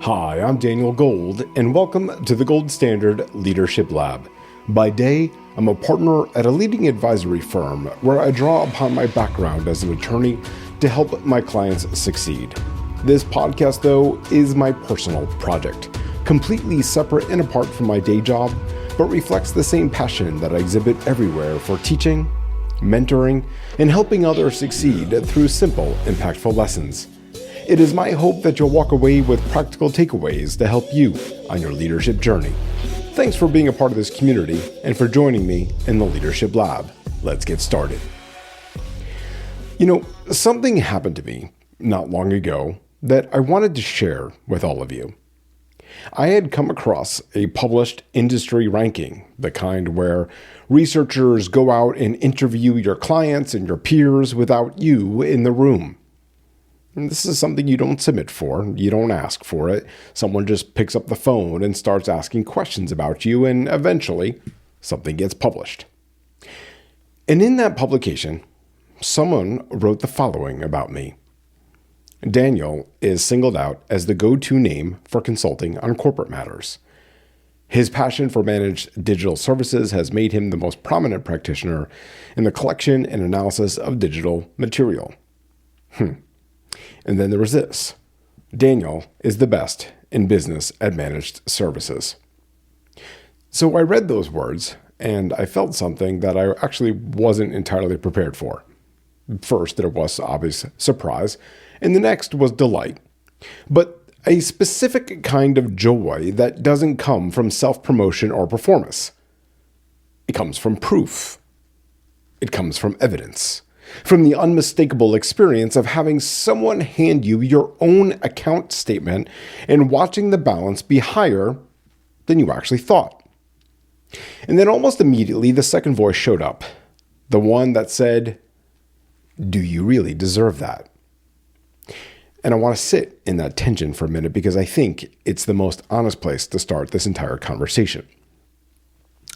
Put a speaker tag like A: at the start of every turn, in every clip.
A: Hi, I'm Daniel Gold, and welcome to the Gold Standard Leadership Lab. By day, I'm a partner at a leading advisory firm where I draw upon my background as an attorney to help my clients succeed. This podcast, though, is my personal project, completely separate and apart from my day job, but reflects the same passion that I exhibit everywhere for teaching, mentoring, and helping others succeed through simple, impactful lessons. It is my hope that you'll walk away with practical takeaways to help you on your leadership journey. Thanks for being a part of this community and for joining me in the Leadership Lab. Let's get started. Something happened to me not long ago that I wanted to share with all of you. I had come across a published industry ranking, the kind where researchers go out and interview your clients and your peers without you in the room. And this is something you don't submit for, you don't ask for it. Someone just picks up the phone and starts asking questions about you, and eventually something gets published. And in that publication, someone wrote the following about me. Daniel is singled out as the go-to name for consulting on corporate matters. His passion for managed digital services has made him the most prominent practitioner in the collection and analysis of digital material. And then there was this. Daniel is the best in business at managed services. So I read those words and I felt something that I actually wasn't entirely prepared for. First, there was obvious surprise, and the next was delight. But a specific kind of joy that doesn't come from self-promotion or performance. It comes from proof. It comes from evidence. From the unmistakable experience of having someone hand you your own account statement and watching the balance be higher than you actually thought. And then almost immediately, the second voice showed up. The one that said, "Do you really deserve that?" And I want to sit in that tension for a minute because I think it's the most honest place to start this entire conversation.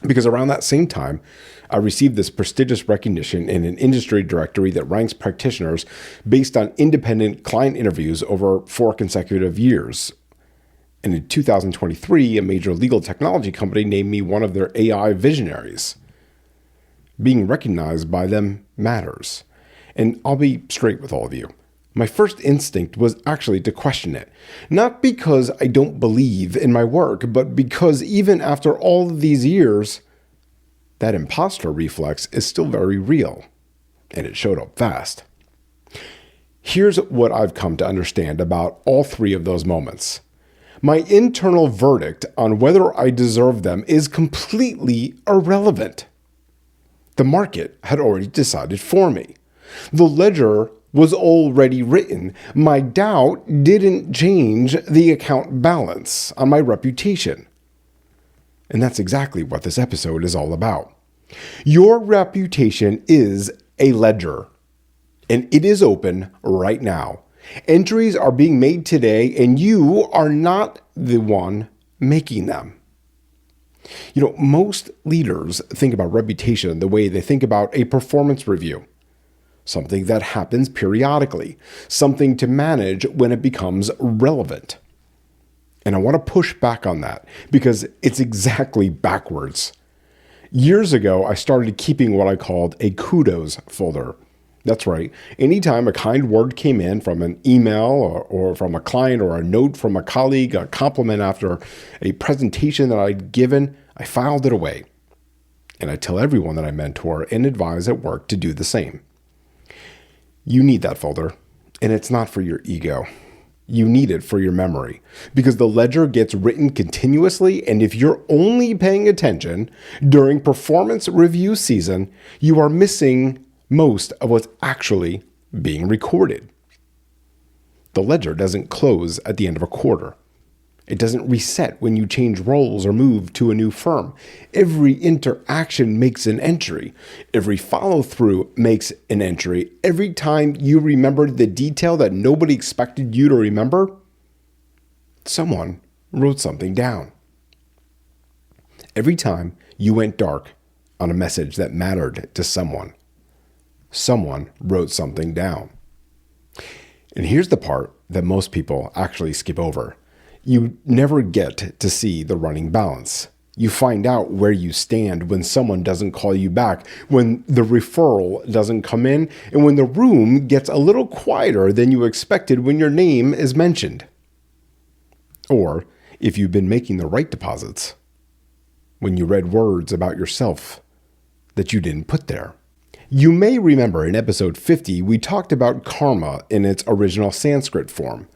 A: Because around that same time, I received this prestigious recognition in an industry directory that ranks practitioners based on independent client interviews over 4 consecutive years. And in 2023, a major legal technology company named me one of their AI visionaries. Being recognized by them matters. And I'll be straight with all of you. My first instinct was actually to question it. Not because I don't believe in my work, but because even after all of these years, that imposter reflex is still very real. And it showed up fast. Here's what I've come to understand about all 3 of those moments. My internal verdict on whether I deserve them is completely irrelevant. The market had already decided for me. The ledger was already written. My doubt didn't change the account balance on my reputation. And that's exactly what this episode is all about. Your reputation is a ledger, and it is open right now. Entries are being made today, and you are not the one making them. Most leaders think about reputation the way they think about a performance review. Something that happens periodically, something to manage when it becomes relevant. And I want to push back on that because it's exactly backwards. Years ago, I started keeping what I called a kudos folder. That's right. Anytime a kind word came in from an email or from a client or a note from a colleague, a compliment after a presentation that I'd given, I filed it away. And I tell everyone that I mentor and advise at work to do the same. You need that folder, and it's not for your ego. You need it for your memory because the ledger gets written continuously, and if you're only paying attention during performance review season, you are missing most of what's actually being recorded. The ledger doesn't close at the end of a quarter. It doesn't reset when you change roles or move to a new firm. Every interaction makes an entry. Every follow-through makes an entry. Every time you remembered the detail that nobody expected you to remember, someone wrote something down. Every time you went dark on a message that mattered to someone wrote something down. And here's the part that most people actually skip over. You never get to see the running balance. You find out where you stand when someone doesn't call you back, when the referral doesn't come in, and when the room gets a little quieter than you expected when your name is mentioned. Or if you've been making the right deposits, when you read words about yourself that you didn't put there. You may remember in episode 50, we talked about karma in its original Sanskrit form.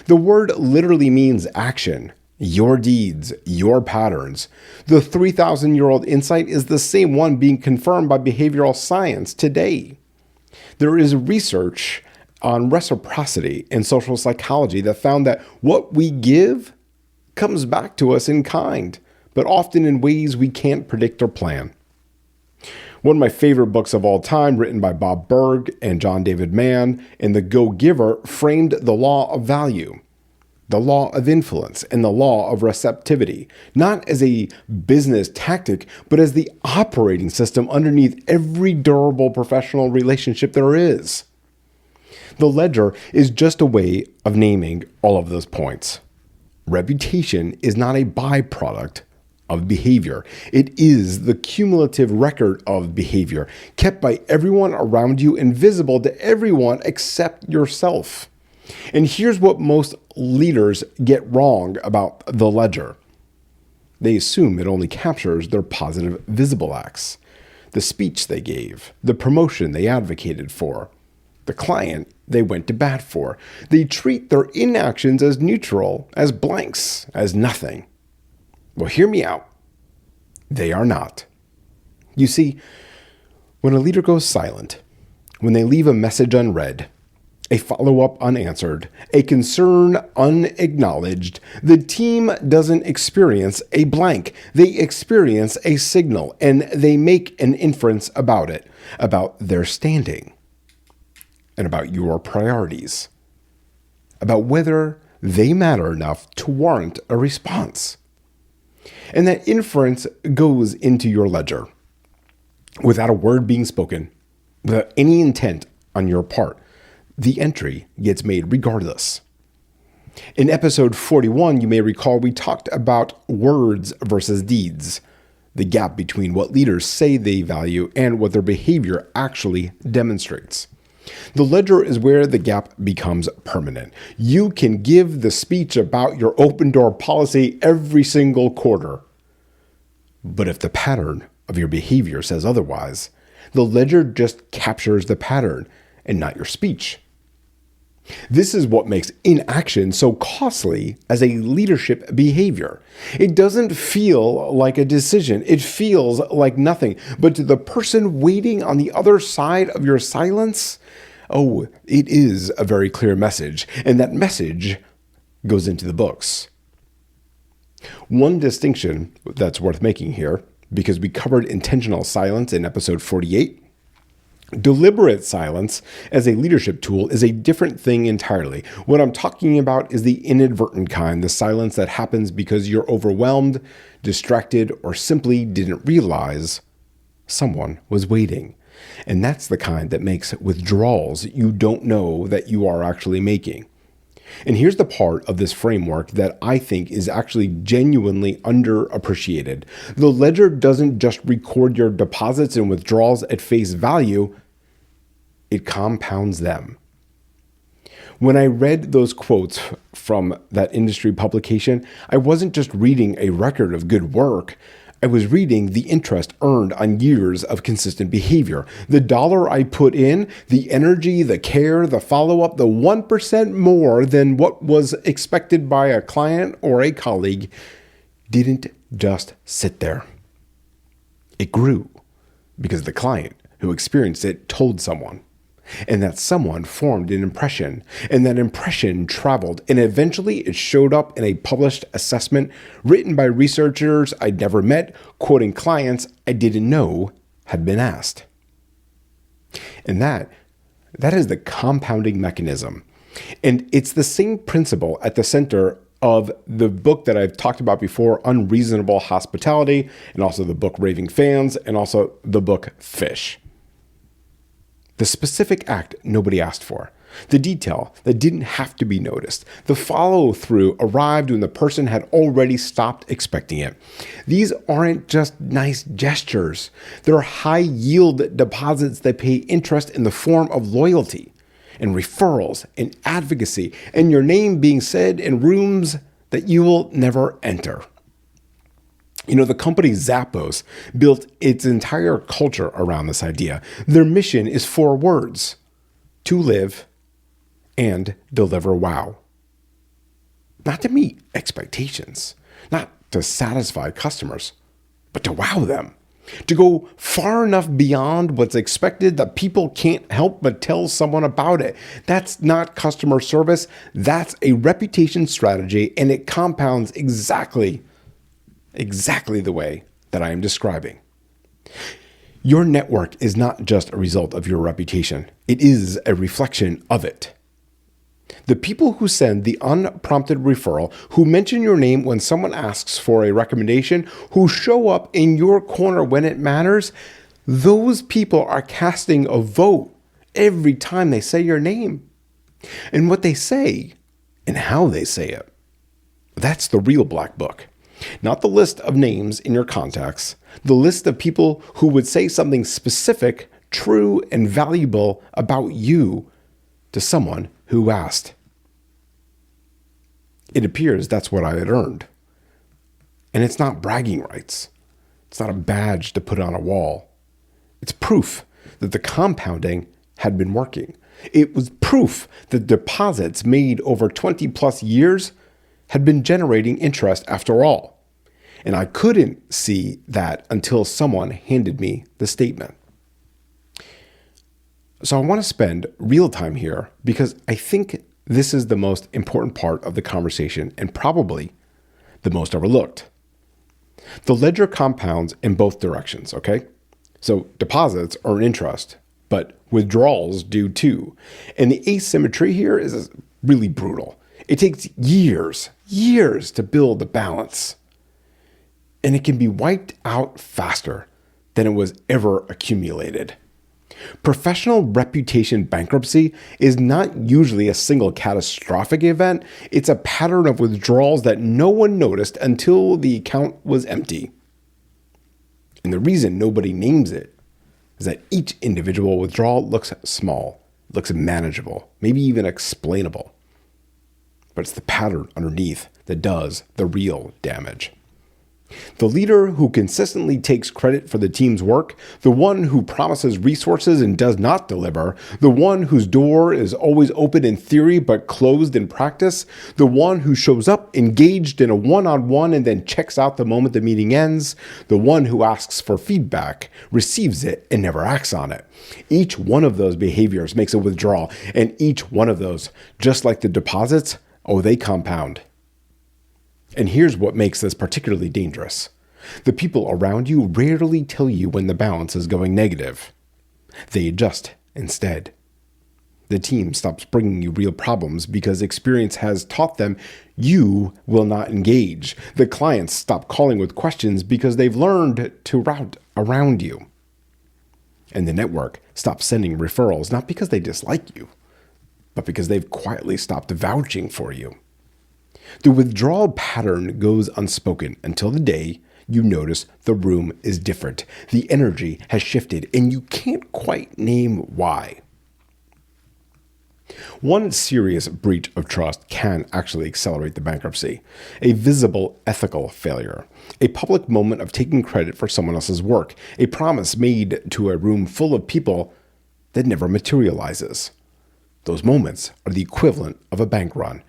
A: The word literally means action, your deeds, your patterns. The 3,000-year-old insight is the same one being confirmed by behavioral science today. There is research on reciprocity in social psychology that found that what we give comes back to us in kind, but often in ways we can't predict or plan. One of my favorite books of all time, written by Bob Berg and John David Mann, and The Go-Giver, framed the law of value, the law of influence, and the law of receptivity, not as a business tactic, but as the operating system underneath every durable professional relationship there is. The ledger is just a way of naming all of those points. Reputation is not a byproduct of behavior. It is the cumulative record of behavior kept by everyone around you and visible to everyone except yourself. And here's what most leaders get wrong about the ledger. They assume it only captures their positive visible acts, the speech they gave, the promotion they advocated for, the client they went to bat for. They treat their inactions as neutral, as blanks, as nothing. Well, hear me out. They are not. You see, when a leader goes silent, when they leave a message unread, a follow-up unanswered, a concern unacknowledged, the team doesn't experience a blank. They experience a signal, and they make an inference about it, about their standing, and about your priorities, about whether they matter enough to warrant a response. And that inference goes into your ledger without a word being spoken, without any intent on your part. The entry gets made regardless. In episode 41, you may recall we talked about words versus deeds, the gap between what leaders say they value and what their behavior actually demonstrates. The ledger is where the gap becomes permanent. You can give the speech about your open door policy every single quarter. But if the pattern of your behavior says otherwise, the ledger just captures the pattern and not your speech. This is what makes inaction so costly as a leadership behavior. It doesn't feel like a decision. It feels like nothing. But to the person waiting on the other side of your silence, oh, it is a very clear message. And that message goes into the books. One distinction that's worth making here, because we covered intentional silence in episode 48, deliberate silence as a leadership tool is a different thing entirely. What I'm talking about is the inadvertent kind, the silence that happens because you're overwhelmed, distracted, or simply didn't realize someone was waiting. And that's the kind that makes withdrawals you don't know that you are actually making. And here's the part of this framework that I think is actually genuinely underappreciated. The ledger doesn't just record your deposits and withdrawals at face value, it compounds them. When I read those quotes from that industry publication, I wasn't just reading a record of good work. I was reading the interest earned on years of consistent behavior. The dollar I put in, the energy, the care, the follow-up, the 1% more than what was expected by a client or a colleague didn't just sit there. It grew because the client who experienced it told someone. And that someone formed an impression, and that impression traveled, and eventually it showed up in a published assessment written by researchers I'd never met, quoting clients I didn't know had been asked. And that is the compounding mechanism. And it's the same principle at the center of the book that I've talked about before, Unreasonable Hospitality, and also the book Raving Fans, and also the book Fish. The specific act nobody asked for. The detail that didn't have to be noticed. The follow-through arrived when the person had already stopped expecting it. These aren't just nice gestures. They're high-yield deposits that pay interest in the form of loyalty and referrals and advocacy and your name being said in rooms that you will never enter. The company Zappos built its entire culture around this idea. Their mission is 4 words: to live and deliver wow. Not to meet expectations, not to satisfy customers, but to wow them. To go far enough beyond what's expected that people can't help but tell someone about it. That's not customer service. That's a reputation strategy, and it compounds exactly the way that I am describing. Your network is not just a result of your reputation. It is a reflection of it. The people who send the unprompted referral, who mention your name when someone asks for a recommendation, who show up in your corner when it matters, those people are casting a vote every time they say your name. And what they say and how they say it, that's the real black book. Not the list of names in your contacts, the list of people who would say something specific, true, and valuable about you to someone who asked. It appears that's what I had earned. And it's not bragging rights. It's not a badge to put on a wall. It's proof that the compounding had been working. It was proof that deposits made over 20 plus years had been generating interest after all. And I couldn't see that until someone handed me the statement. So I want to spend real time here because I think this is the most important part of the conversation and probably the most overlooked. The ledger compounds in both directions, okay? So deposits earn interest, but withdrawals do too. And the asymmetry here is really brutal. It takes years to build the balance. And it can be wiped out faster than it was ever accumulated. Professional reputation bankruptcy is not usually a single catastrophic event. It's a pattern of withdrawals that no one noticed until the account was empty. And the reason nobody names it is that each individual withdrawal looks small, looks manageable, maybe even explainable. But it's the pattern underneath that does the real damage. The leader who consistently takes credit for the team's work, the one who promises resources and does not deliver, the one whose door is always open in theory but closed in practice, the one who shows up engaged in a one-on-one and then checks out the moment the meeting ends, the one who asks for feedback, receives it, and never acts on it. Each one of those behaviors makes a withdrawal, and each one of those, just like the deposits, they compound. And here's what makes this particularly dangerous. The people around you rarely tell you when the balance is going negative. They adjust instead. The team stops bringing you real problems because experience has taught them you will not engage. The clients stop calling with questions because they've learned to route around you. And the network stops sending referrals, not because they dislike you, but because they've quietly stopped vouching for you. The withdrawal pattern goes unspoken until the day you notice the room is different. The energy has shifted, and you can't quite name why. One serious breach of trust can actually accelerate the bankruptcy. A visible ethical failure. A public moment of taking credit for someone else's work. A promise made to a room full of people that never materializes. Those moments are the equivalent of a bank run.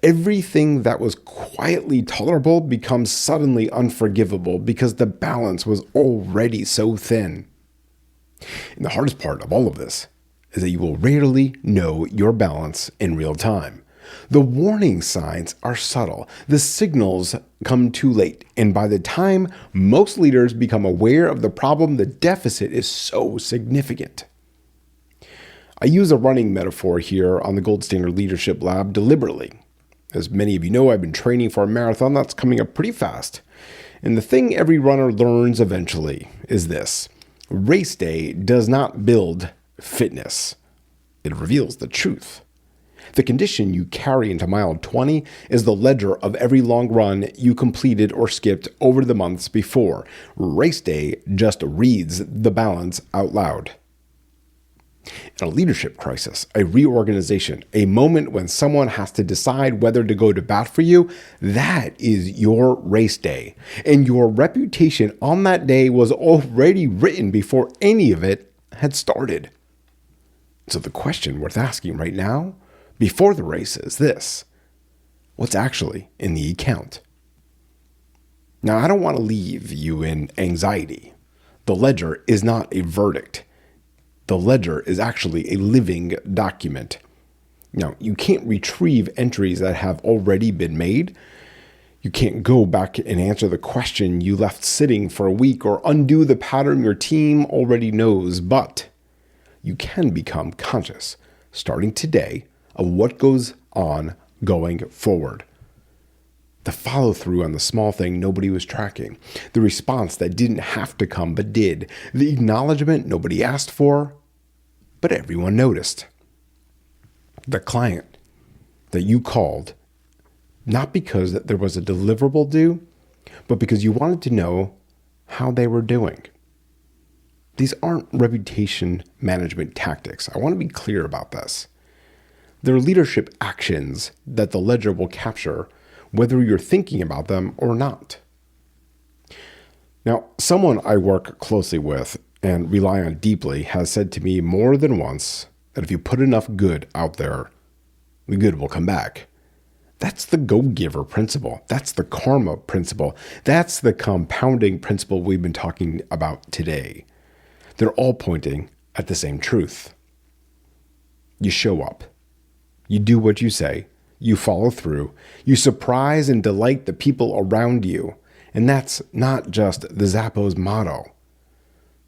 A: Everything that was quietly tolerable becomes suddenly unforgivable because the balance was already so thin. And the hardest part of all of this is that you will rarely know your balance in real time. The warning signs are subtle. The signals come too late. And by the time most leaders become aware of the problem, the deficit is so significant. I use a running metaphor here on the Gold Standard Leadership Lab deliberately. As many of you know, I've been training for a marathon that's coming up pretty fast. And the thing every runner learns eventually is this. Race day does not build fitness. It reveals the truth The condition you carry into mile 20 is the ledger of every long run you completed or skipped over the months before. Race day just reads the balance out loud. In a leadership crisis, a reorganization, a moment when someone has to decide whether to go to bat for you, that is your race day. And your reputation on that day was already written before any of it had started. So the question worth asking right now, before the race, is this: what's actually in the account? Now, I don't want to leave you in anxiety. The ledger is not a verdict. The ledger is actually a living document. Now, you can't retrieve entries that have already been made. You can't go back and answer the question you left sitting for a week or undo the pattern your team already knows, but you can become conscious, starting today, of what goes on going forward. The follow-through on the small thing nobody was tracking. The response that didn't have to come but did. The acknowledgement nobody asked for, but everyone noticed. The client that you called, not because that there was a deliverable due, but because you wanted to know how they were doing. These aren't reputation management tactics. I want to be clear about this. They're leadership actions that the ledger will capture, whether you're thinking about them or not. Now, someone I work closely with and rely on deeply has said to me more than once that if you put enough good out there, the good will come back. That's the go-giver principle. That's the karma principle. That's the compounding principle we've been talking about today. They're all pointing at the same truth. You show up. You do what you say. You follow through. You surprise and delight the people around you. And that's not just the Zappos motto.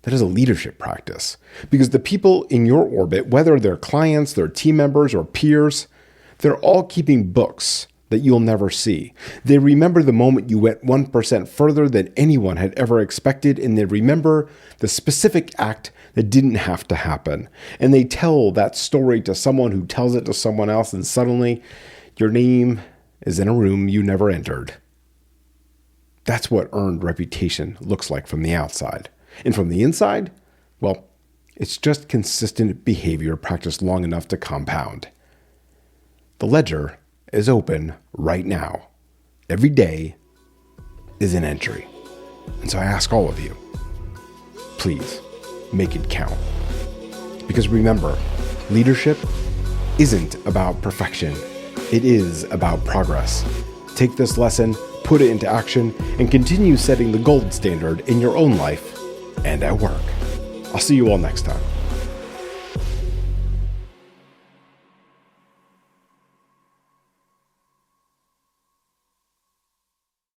A: That is a leadership practice. Because the people in your orbit, whether they're clients, their team members, or peers, they're all keeping books that you'll never see. They remember the moment you went 1% further than anyone had ever expected, and they remember the specific act that didn't have to happen. And they tell that story to someone who tells it to someone else, and suddenly your name is in a room you never entered. That's what earned reputation looks like from the outside. And from the inside, well, it's just consistent behavior practiced long enough to compound. The ledger is open right now. Every day is an entry. And so I ask all of you, please make it count. Because remember, leadership isn't about perfection. It is about progress. Take this lesson, put it into action, and continue setting the gold standard in your own life and at work. I'll see you all next time.